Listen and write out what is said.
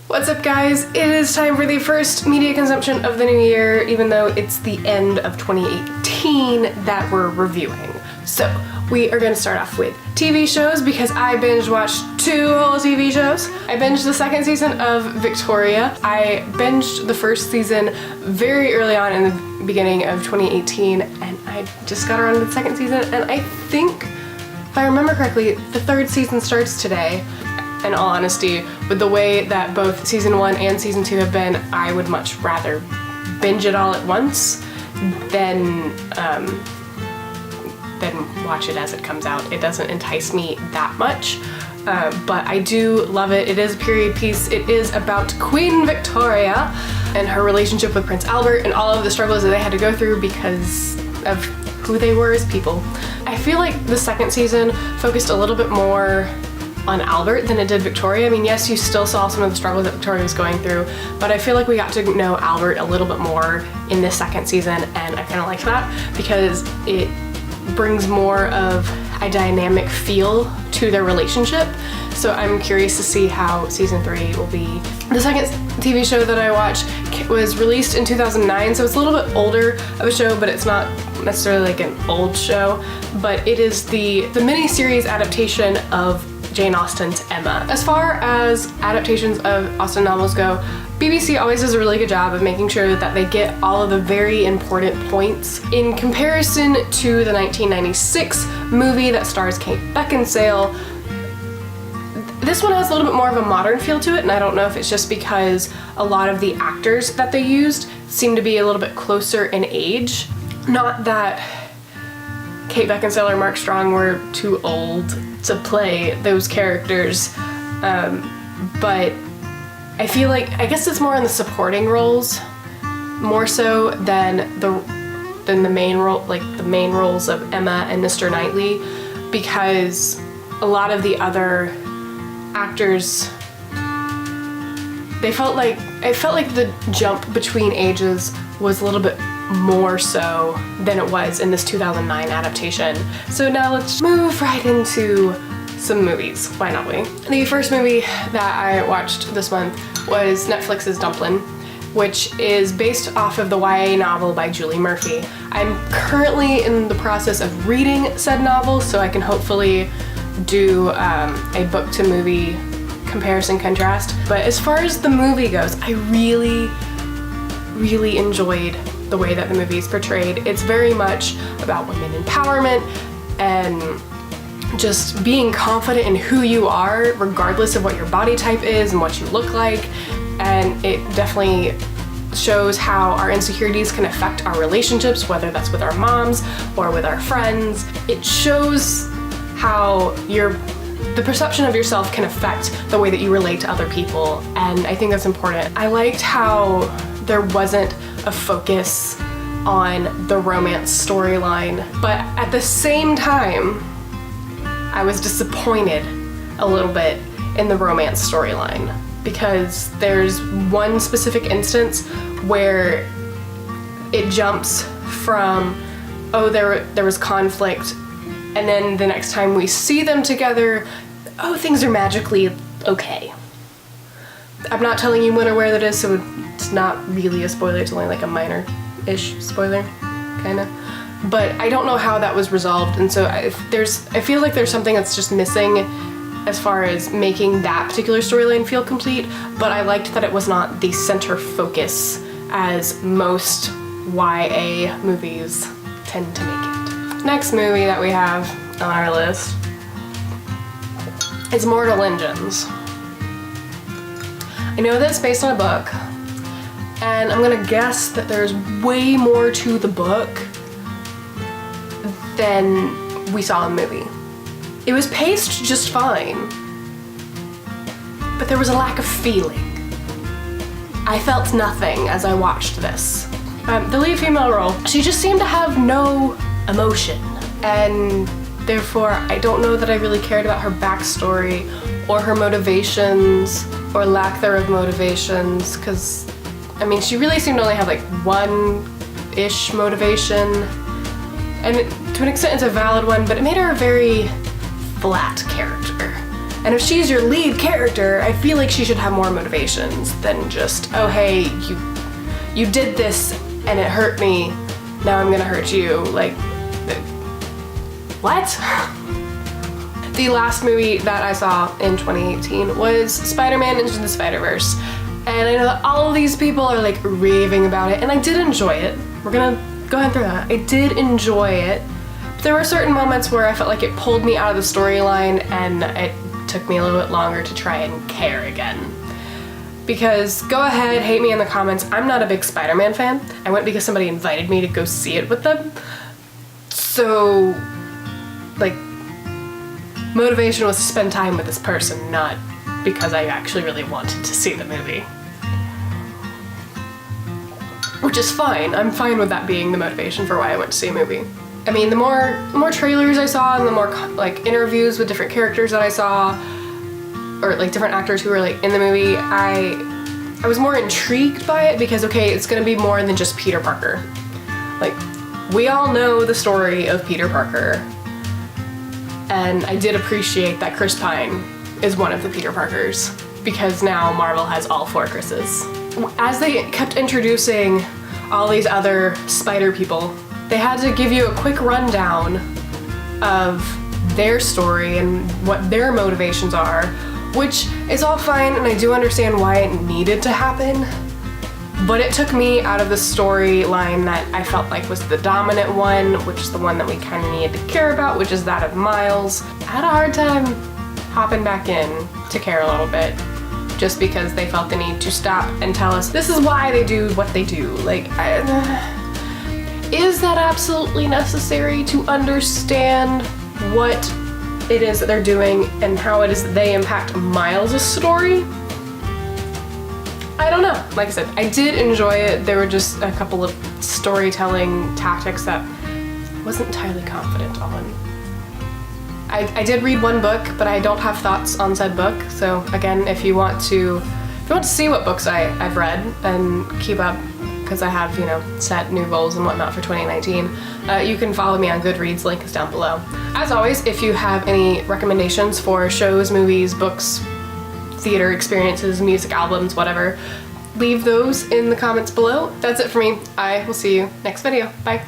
What's up, guys? It is time for the first media consumption of the new year, even though it's the end of 2018 that we're reviewing. So we are going to start off with TV shows because I binge watched 2 whole TV shows. I binged the second season of Victoria. I binged the first season very early on in the beginning of 2018, and I just got around to the second season, and I think, if I remember correctly, the third season starts today. In all honesty, with the way that both season 1 and season 2 have been, I would much rather binge it all at once than watch it as it comes out. It doesn't entice me that much, but I do love it. It is a period piece. It is about Queen Victoria and her relationship with Prince Albert and all of the struggles that they had to go through because of who they were as people. I feel like the second season focused a little bit more on Albert than it did Victoria. I mean, yes, you still saw some of the struggles that Victoria was going through, but I feel like we got to know Albert a little bit more in this second season, and I kind of liked that because it brings more of a dynamic feel to their relationship. So I'm curious to see how season 3 will be. The second TV show that I watched was released in 2009, so it's a little bit older of a show, but it's not necessarily like an old show, but it is the mini-series adaptation of Jane Austen's Emma. As far as adaptations of Austen novels go, BBC always does a really good job of making sure that they get all of the very important points. In comparison to the 1996 movie that stars Kate Beckinsale, this one has a little bit more of a modern feel to it, and I don't know if it's just because a lot of the actors that they used seem to be a little bit closer in age. Not that Kate Beckinsale or Mark Strong were too old to play those characters, but I feel like, I guess it's more in the supporting roles, more so than the main role, like the main roles of Emma and Mr. Knightley, because a lot of the other actors, it felt like the jump between ages was a little bit more so than it was in this 2009 adaptation. So now let's move right into some movies. Why not we? The first movie that I watched this month was Netflix's Dumplin', which is based off of the YA novel by Julie Murphy. I'm currently in the process of reading said novel, so I can hopefully do a book to movie comparison contrast. But as far as the movie goes, I really enjoyed the way that the movie is portrayed. It's very much about women empowerment and just being confident in who you are, regardless of what your body type is and what you look like. And it definitely shows how our insecurities can affect our relationships, whether that's with our moms or with our friends. It shows how the perception of yourself can affect the way that you relate to other people, and I think that's important. I liked how there wasn't a focus on the romance storyline, but at the same time, I was disappointed a little bit in the romance storyline because there's one specific instance where it jumps from, oh, there was conflict, and then the next time we see them together, oh, things are magically okay. I'm not telling you when or where that is, so it's not really a spoiler. It's only like a minor-ish spoiler, kind of. But I don't know how that was resolved, and so I feel like there's something that's just missing as far as making that particular storyline feel complete, but I liked that it was not the center focus as most YA movies tend to make it. Next movie that we have on our list is Mortal Engines. I know that's based on a book, and I'm gonna guess that there's way more to the book than we saw in the movie. It was paced just fine, but there was a lack of feeling. I felt nothing as I watched this. The lead female role, she just seemed to have no emotion, and therefore I don't know that I really cared about her backstory or her motivations or lack thereof motivations, because I mean, she really seemed to only have like one-ish motivation, and to an extent it's a valid one, but it made her a very flat character. And if she's your lead character, I feel like she should have more motivations than just, oh hey, you did this and it hurt me, now I'm gonna hurt you. Like, what? The last movie that I saw in 2018 was Spider-Man Into the Spider-Verse. And I know that all of these people are like raving about it, and I did enjoy it. We're gonna go ahead through that. I did enjoy it. But there were certain moments where I felt like it pulled me out of the storyline, and it took me a little bit longer to try and care again. Because, go ahead, hate me in the comments, I'm not a big Spider-Man fan. I went because somebody invited me to go see it with them. So, like, motivation was to spend time with this person, not because I actually really wanted to see the movie. Which is fine. I'm fine with that being the motivation for why I went to see a movie. I mean, the more trailers I saw and the more like interviews with different characters that I saw, or like different actors who were like in the movie, I was more intrigued by it because, okay, it's gonna be more than just Peter Parker. Like, we all know the story of Peter Parker, and I did appreciate that Chris Pine is one of the Peter Parkers, because now Marvel has all 4 Chris's. As they kept introducing all these other spider people, they had to give you a quick rundown of their story and what their motivations are, which is all fine, and I do understand why it needed to happen, but it took me out of the storyline that I felt like was the dominant one, which is the one that we kind of needed to care about, which is that of Miles. I had a hard time hopping back in to care a little bit, just because they felt the need to stop and tell us this is why they do what they do. Like, is that absolutely necessary to understand what it is that they're doing and how it is that they impact Miles' story? I don't know. Like I said, I did enjoy it. There were just a couple of storytelling tactics that I wasn't entirely confident on. I did read one book, but I don't have thoughts on said book. So again, if you want to see what books I've read and keep up, because I have, set new goals and whatnot for 2019, you can follow me on Goodreads, link is down below. As always, if you have any recommendations for shows, movies, books, theater experiences, music, albums, whatever, leave those in the comments below. That's it for me. I will see you next video. Bye.